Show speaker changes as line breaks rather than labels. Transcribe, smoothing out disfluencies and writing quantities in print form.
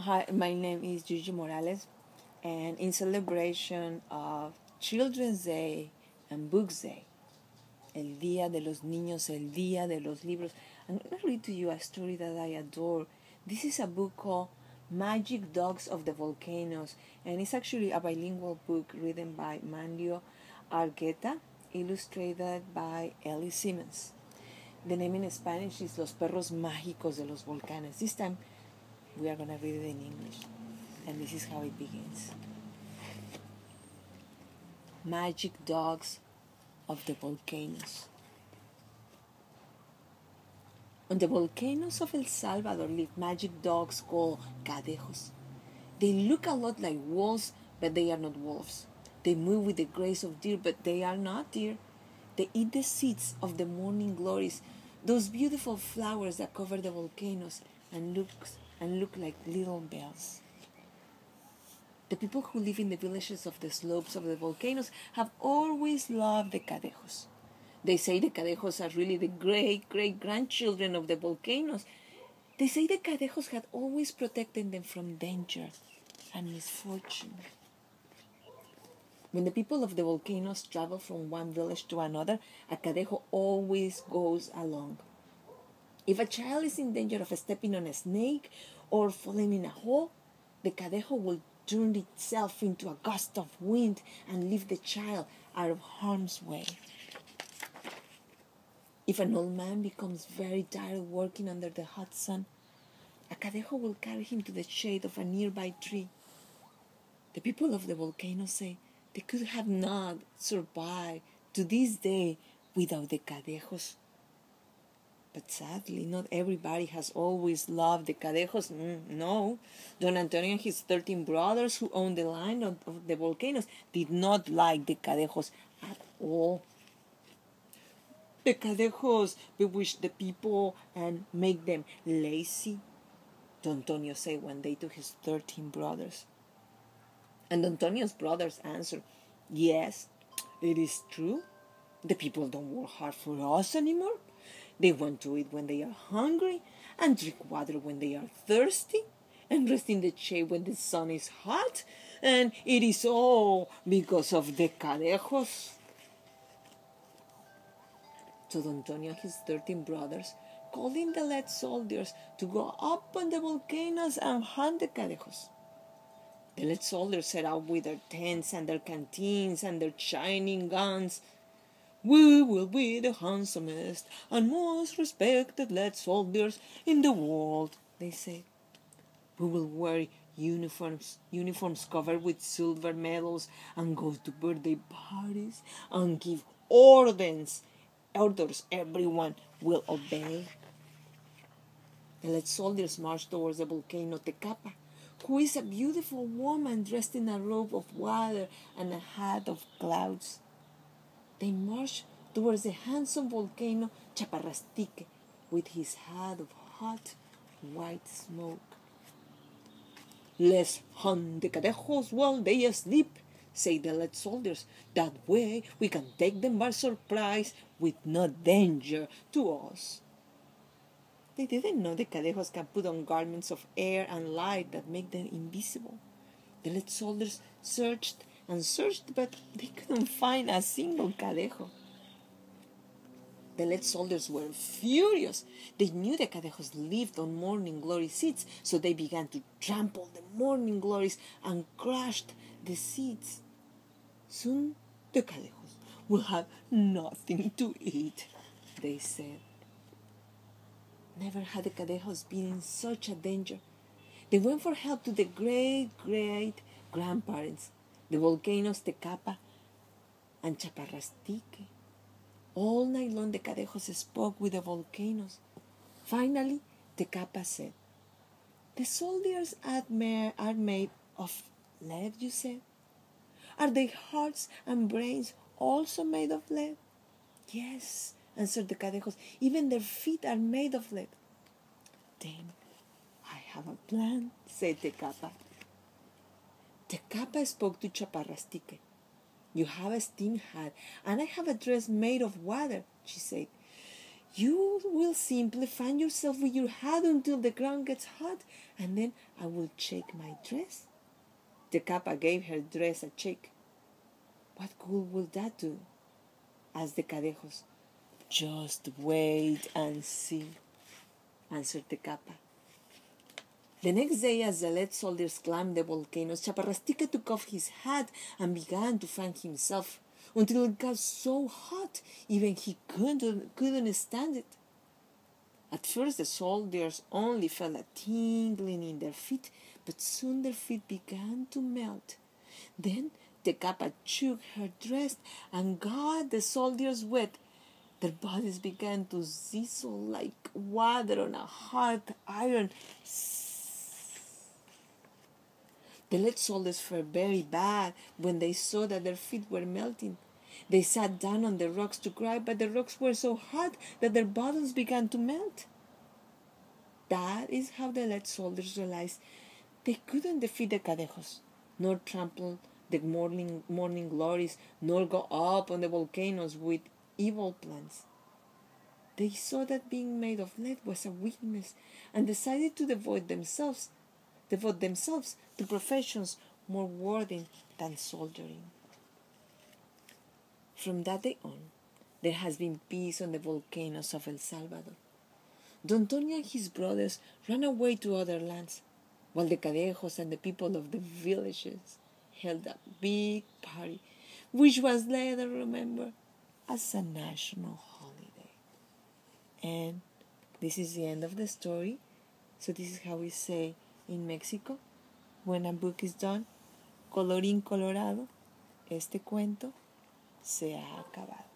Hi, my name is Yuyi Morales, and in celebration of Children's Day and Books Day, El Día de los Niños, El Día de los Libros, I'm going to read to you a story that I adore. This is a book called Magic Dogs of the Volcanoes, and it's actually a bilingual book written by Manlio Argueta, illustrated by Ellie Simmons. The name in Spanish is Los Perros Mágicos de los Volcanes. This time we are going to read it in English. And this is how it begins. Magic dogs of the volcanoes. On the volcanoes of El Salvador live magic dogs called cadejos. They look a lot like wolves, but they are not wolves. They move with the grace of deer, but they are not deer. They eat the seeds of the morning glories, those beautiful flowers that cover the volcanoes and look like little bells. The people who live in the villages of the slopes of the volcanoes have always loved the cadejos. They say the cadejos are really the great-great-grandchildren of the volcanoes. They say the cadejos had always protected them from danger and misfortune. When the people of the volcanoes travel from one village to another, a cadejo always goes along. If a child is in danger of stepping on a snake or falling in a hole, the cadejo will turn itself into a gust of wind and lift the child out of harm's way. If an old man becomes very tired working under the hot sun, a cadejo will carry him to the shade of a nearby tree. The people of the volcano say they could have not survived to this day without the cadejos. But sadly, not everybody has always loved the cadejos. No. Don Antonio and his 13 brothers who owned the land of the volcanoes did not like the cadejos at all. The cadejos bewitch the people and make them lazy, Don Antonio said one day to his 13 brothers. And Antonio's brothers answered, yes, it is true. The people don't work hard for us anymore. They want to eat when they are hungry, and drink water when they are thirsty, and rest in the shade when the sun is hot, and it is all because of the cadejos. So Don Antonio and his 13 brothers called in the lead soldiers to go up on the volcanoes and hunt the cadejos. The lead soldiers set out with their tents and their canteens and their shining guns. We will be the handsomest and most respected lead soldiers in the world, they said. We will wear uniforms covered with silver medals and go to birthday parties and give orders everyone will obey. The lead soldiers marched towards the volcano Tecapa, who is a beautiful woman dressed in a robe of water and a hat of clouds. They marched towards the handsome volcano Chaparrastique with his hat of hot, white smoke. Let's hunt the cadejos while they sleep, say the lead soldiers. That way we can take them by surprise with no danger to us. They didn't know the cadejos can put on garments of air and light that make them invisible. The lead soldiers searched and searched, but they couldn't find a single cadejo. The lead soldiers were furious. They knew the cadejos lived on morning glory seeds, so they began to trample the morning glories and crushed the seeds. Soon the cadejos will have nothing to eat, they said. Never had the cadejos been in such a danger. They went for help to the great-great-grandparents, the volcanoes Tecapa and Chaparrastique. All night long the cadejos spoke with the volcanoes. Finally, Tecapa said, the soldiers are made of lead, you said? Are their hearts and brains also made of lead? Yes, answered the cadejos. Even their feet are made of lead. Then I have a plan, said Tecapa. Tecapa spoke to Chaparrastique. You have a steam hat, and I have a dress made of water, she said. You will simply fan yourself with your hat until the ground gets hot, and then I will shake my dress. The capa gave her dress a shake. What good will that do? Asked the cadejos. Just wait and see, answered the capa. The next day, as the lead soldiers climbed the volcano, Chaparrastica took off his hat and began to fan himself until it got so hot even he couldn't stand it. At first, the soldiers only felt a tingling in their feet, but soon their feet began to melt. Then the capa shook her dress and got the soldiers wet. Their bodies began to sizzle like water on a hot iron. The lead soldiers felt very bad when they saw that their feet were melting. They sat down on the rocks to cry, but the rocks were so hot that their bodies began to melt. That is how the lead soldiers realized they couldn't defeat the cadejos, nor trample the morning glories, nor go up on the volcanoes with evil plans. They saw that being made of lead was a weakness and decided to devote themselves to professions more worthy than soldiering. From that day on, there has been peace on the volcanoes of El Salvador. Don Antonio and his brothers ran away to other lands, while the cadejos and the people of the villages held a big party, which was later remembered as a national holiday. And this is the end of the story. So this is how we say in Mexico, when a book is done, colorín colorado, este cuento se ha acabado.